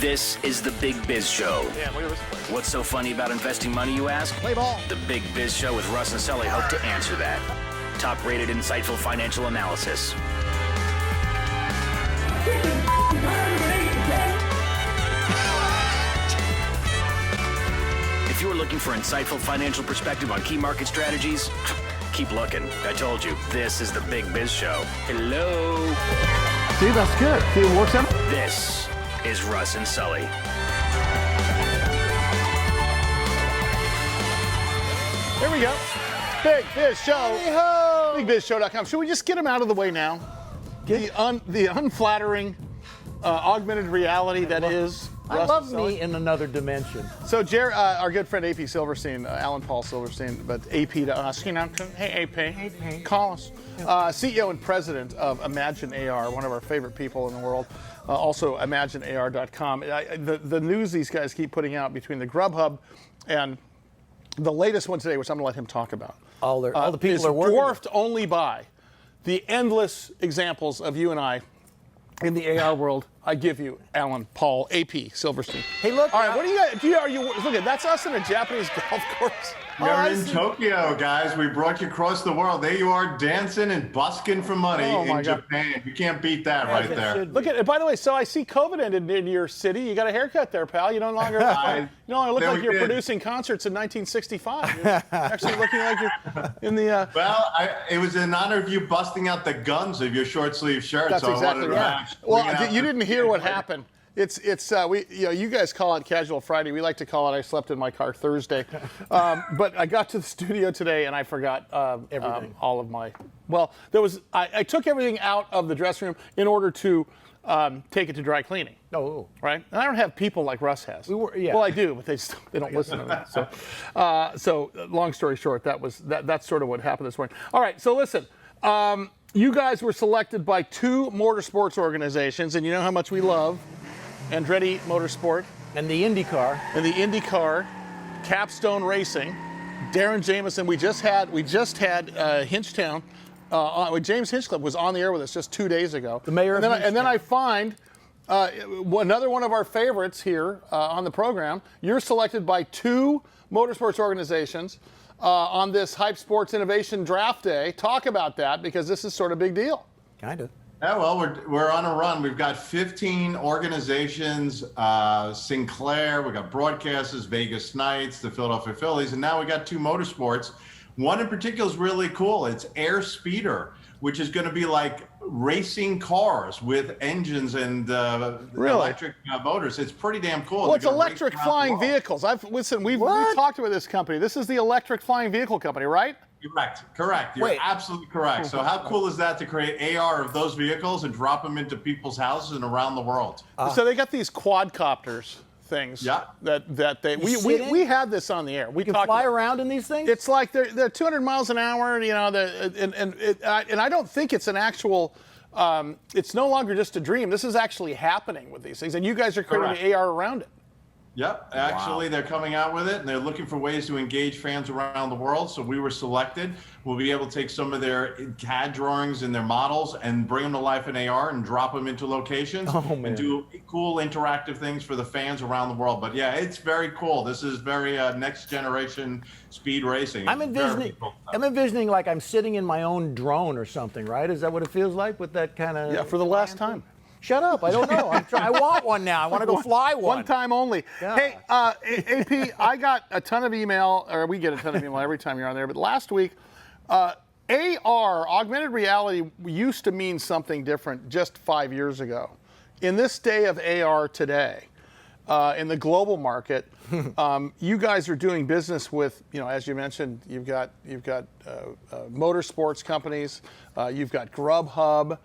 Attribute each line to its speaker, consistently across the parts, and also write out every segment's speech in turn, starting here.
Speaker 1: This is the Big Biz Show.
Speaker 2: Damn, look at this place.
Speaker 1: What's so funny about investing money, you ask?
Speaker 2: Play ball.
Speaker 1: The Big Biz Show with Russ and Sully hope to answer that. Top-rated, insightful financial analysis. If you're looking for insightful financial perspective on key market strategies, keep looking. I told you, this is the Big Biz Show. Hello.
Speaker 2: See, that's good. See, it works out.
Speaker 1: This is Russ and Sully.
Speaker 2: Here we go. Big Biz Show. Hey-ho. BigBizShow.com. Should we just get them out of the way now? The unflattering, augmented reality that is
Speaker 3: I
Speaker 2: Russ
Speaker 3: love
Speaker 2: and Sully.
Speaker 3: me in another dimension.
Speaker 2: So, our good friend AP Silverrstieen, Alen Paul Silverrstieen, but AP to us, you know, hey AP, call us. CEO and president of ImagineAR, one of our favorite people in the world. Also, ImagineAR.com. The news these guys keep putting out between the Grubhub and the latest one today, which I'm going to let him talk about.
Speaker 3: All the people
Speaker 2: is
Speaker 3: are working.
Speaker 2: dwarfed only by the endless examples of you and I in the AR world. I give you Alen Paul, AP Silverrstieen.
Speaker 3: Hey, look.
Speaker 2: All right, what do you guys? Look at that's us in a Japanese golf course.
Speaker 4: You're in Tokyo, guys. We brought you across the world. There you are, dancing and busking for money in Japan. You can't beat that right there.
Speaker 2: Look at it. By the way, so I see COVID ended in your city. You got a haircut there, pal. You no longer look like you're producing concerts in 1965. You're actually looking like you're in the.
Speaker 4: Well, it was in honor of you busting out the guns of your short sleeve shirt.
Speaker 2: That's
Speaker 4: so
Speaker 2: exactly
Speaker 4: I wanted to match.
Speaker 2: Well, you didn't hear what happened. It's you guys call it Casual Friday. We like to call it I slept in my car Thursday. But I got to the studio today and I forgot everything. All of my. Well, I took everything out of the dressing room in order to take it to dry cleaning.
Speaker 3: Oh.
Speaker 2: Right? And I don't have people like Russ has. Well, I do, but they don't listen to me. So long story short, that's sort of what happened this morning. All right, so listen. You guys were selected by two motorsports organizations, and you know how much we love Andretti Motorsport
Speaker 3: And the IndyCar.
Speaker 2: and the IndyCar, Capstone Racing, Darren Jamison. We just had Hinchtown. James Hinchcliffe was on the air with us just 2 days ago.
Speaker 3: The mayor of Hinchtown.
Speaker 2: And then I find another one of our favorites here on the program. You're selected by two motorsports organizations on this Hype Sports Innovation Draft Day. Talk about that, because this is sort of a big deal.
Speaker 3: Kind of.
Speaker 4: Yeah, well, we're on a run. We've got 15 organizations, Sinclair, we've got broadcasters, Vegas Knights, the Philadelphia Phillies, and now we got two motorsports. One in particular is really cool. It's Air Speeder, which is going to be like racing cars with engines and electric motors. It's pretty damn cool.
Speaker 2: Well, it's electric flying vehicles. We've talked about this company. This is the electric flying vehicle company, right?
Speaker 4: Correct. You're absolutely correct. So how cool is that to create AR of those vehicles and drop them into people's houses and around the world?
Speaker 2: So they got these quadcopters things. Yeah. That we had this on the air. We
Speaker 3: can fly around in these things.
Speaker 2: It's like they're 200 miles an hour. You know, and I don't think it's an actual. It's no longer just a dream. This is actually happening with these things, and you guys are creating AR around it.
Speaker 4: Yep, actually they're coming out with it, and they're looking for ways to engage fans around the world. So we were selected. We'll be able to take some of their CAD drawings and their models and bring them to life in AR and drop them into locations and do cool interactive things for the fans around the world. But yeah, it's very cool. This is very next generation speed racing.
Speaker 3: I'm envisioning like I'm sitting in my own drone or something, right? Is that what it feels like with that kind of?
Speaker 2: Yeah, for the last time.
Speaker 3: Shut up! I don't know. I want one now. I want to go fly one.
Speaker 2: One time only. Yeah. Hey, AP, I got a ton of email, or we get a ton of email every time you're on there. But last week, AR, augmented reality, used to mean something different just 5 years ago. In this day of AR today, in the global market, you guys are doing business with, as you mentioned, you've got motorsports companies, you've got Grubhub.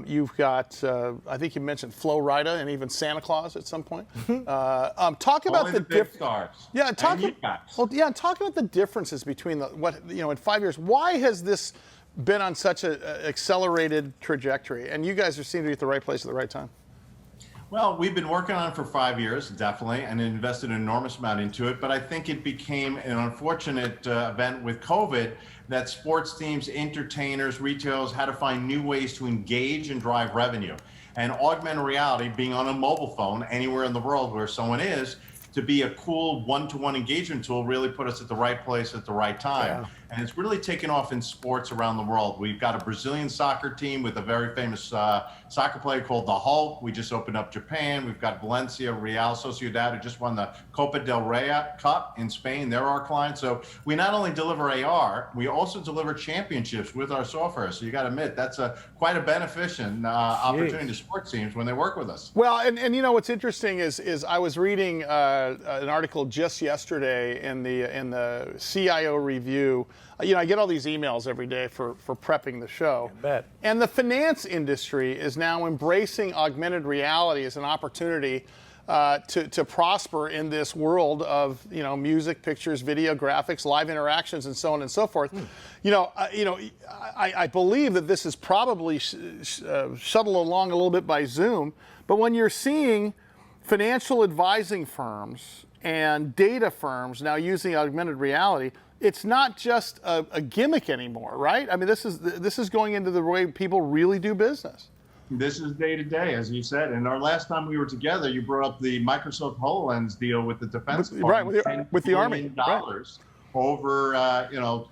Speaker 2: You've got, I think you mentioned Flo Rida and even Santa Claus at some point. Talk about the difference. Yeah, talk about the differences between in 5 years. Why has this been on such an accelerated trajectory? And you guys seem to be at the right place at the right time.
Speaker 4: Well, we've been working on it for 5 years, definitely, and invested an enormous amount into it. But I think it became an unfortunate event with COVID that sports teams, entertainers, retailers had to find new ways to engage and drive revenue. And augmented reality, being on a mobile phone anywhere in the world where someone is, to be a cool one-to-one engagement tool really put us at the right place at the right time.
Speaker 3: Yeah.
Speaker 4: And it's really taken off in sports around the world. We've got a Brazilian soccer team with a very famous soccer player called the Hulk. We just opened up Japan. We've got Valencia, Real Sociedad, who just won the Copa del Rey Cup in Spain. They're our clients. So we not only deliver AR, we also deliver championships with our software. So you got to admit, that's quite a beneficial opportunity to sports teams when they work with us.
Speaker 2: Well, and you know what's interesting is I was reading an article just yesterday in the CIO Review. You know, I get all these emails every day for prepping the show.
Speaker 3: I bet.
Speaker 2: And the finance industry is now embracing augmented reality as an opportunity to prosper in this world of, you know, music, pictures, video, graphics, live interactions, and so on and so forth. I believe that this is probably shuttled along a little bit by Zoom, but when you're seeing financial advising firms and data firms now using augmented reality, it's not just a gimmick anymore, right? I mean, this is going into the way people really do business.
Speaker 4: This is day to day, as you said. And our last time we were together, you brought up the Microsoft HoloLens deal with the Defense Department,
Speaker 2: right, with the Army,
Speaker 4: dollars over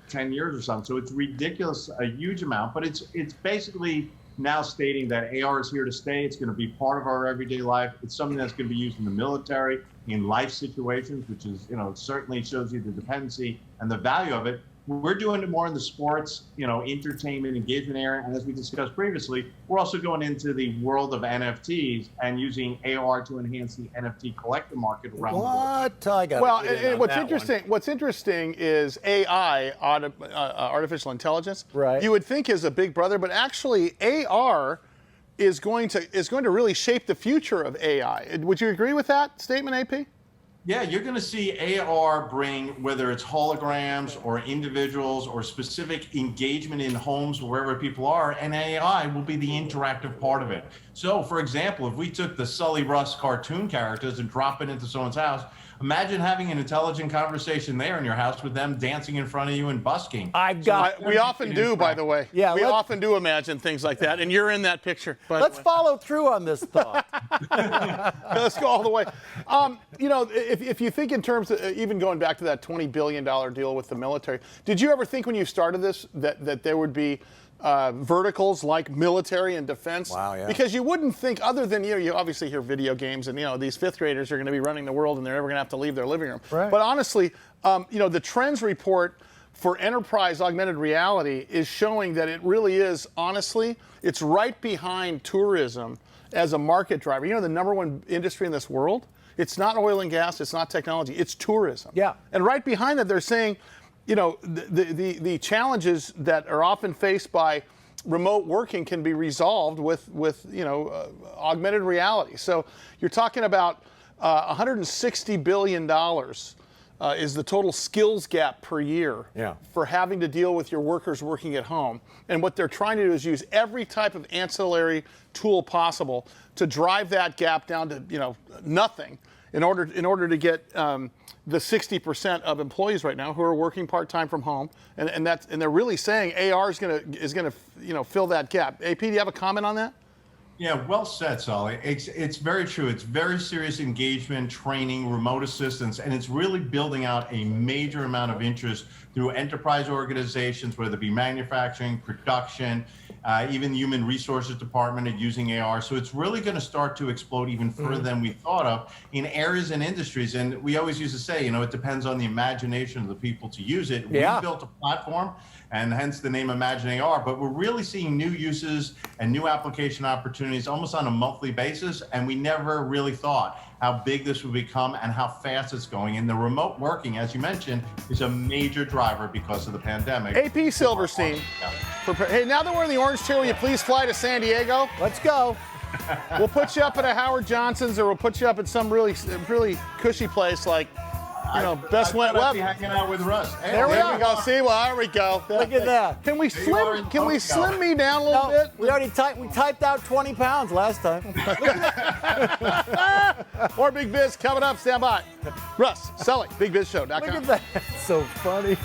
Speaker 4: 10 years or something. So it's ridiculous, a huge amount. But it's basically now stating that AR is here to stay. It's going to be part of our everyday life. It's something that's going to be used in the military, in life situations, which is, it certainly shows you the dependency and the value of it. We're doing it more in the sports, entertainment, engagement area. And as we discussed previously, we're also going into the world of NFTs and using AR to enhance the NFT collector market around the world.
Speaker 3: I got
Speaker 2: Well, and what's interesting is AI, artificial intelligence.
Speaker 3: Right.
Speaker 2: You would think is a big brother, but actually AR is going to really shape the future of AI. Would you agree with that statement, AP?
Speaker 4: Yeah, you're going to see AR bring, whether it's holograms or individuals or specific engagement in homes, wherever people are, and AI will be the interactive part of it. So, for example, if we took the Sully Russ cartoon characters and drop it into someone's house, imagine having an intelligent conversation there in your house with them dancing in front of you and busking.
Speaker 2: We often do, by the way.
Speaker 3: Yeah,
Speaker 2: we often do imagine things like that, and you're in that picture.
Speaker 3: Let's follow through on this thought.
Speaker 2: Let's go all the way. If you think in terms of even going back to that $20 billion deal with the military, did you ever think when you started this that there would be verticals like military and defense?
Speaker 3: Wow, yeah.
Speaker 2: Because you wouldn't think, other than, you obviously hear video games and, these fifth graders are going to be running the world and they're never going to have to leave their living room.
Speaker 3: Right.
Speaker 2: But honestly, the trends report for enterprise augmented reality is showing that it really is, honestly, it's right behind tourism as a market driver. The number one industry in this world, it's not oil and gas, it's not technology, it's tourism.
Speaker 3: Yeah.
Speaker 2: And right behind that, they're saying, the challenges that are often faced by remote working can be resolved with augmented reality. So you're talking about $160 billion is the total skills gap per year for having to deal with your workers working at home. And what they're trying to do is use every type of ancillary tool possible to drive that gap down to nothing in order to get the 60% of employees right now who are working part-time from home, and they're really saying AR is gonna fill that gap. AP, do you have a comment on that?
Speaker 4: Yeah, well said, Sully. It's very true. It's very serious engagement, training, remote assistance, and it's really building out a major amount of interest through enterprise organizations, whether it be manufacturing, production, even the human resources department are using AR. So it's really going to start to explode even further than we thought of in areas and industries. And we always used to say, it depends on the imagination of the people to use it.
Speaker 3: Yeah.
Speaker 4: We built a platform, and hence the name ImagineAR, but we're really seeing new uses and new application opportunities almost on a monthly basis, and we never really thought how big this would become and how fast it's going. And the remote working, as you mentioned, is a major driver because of the pandemic.
Speaker 2: AP Silverrstieen. Hey, now that we're in the orange chair, will you please fly to San Diego?
Speaker 3: Let's go.
Speaker 2: We'll put you up at a Howard Johnson's, or we'll put you up at some really cushy place like best
Speaker 4: I
Speaker 2: went
Speaker 4: thought I'd be
Speaker 2: web.
Speaker 4: hanging out with Russ. Hey,
Speaker 3: There we
Speaker 2: There
Speaker 3: are.
Speaker 2: we go. See, well, there we go.
Speaker 3: Look at that.
Speaker 2: Can we
Speaker 4: There you are in
Speaker 2: slim? Can we
Speaker 4: Tokyo.
Speaker 2: slim me down a little
Speaker 3: No,
Speaker 2: bit?
Speaker 3: we already typed out 20 pounds last time.
Speaker 2: More Big Biz coming up. Stand by. Russ, sell it. BigBizShow.com.
Speaker 3: Look at that. So funny.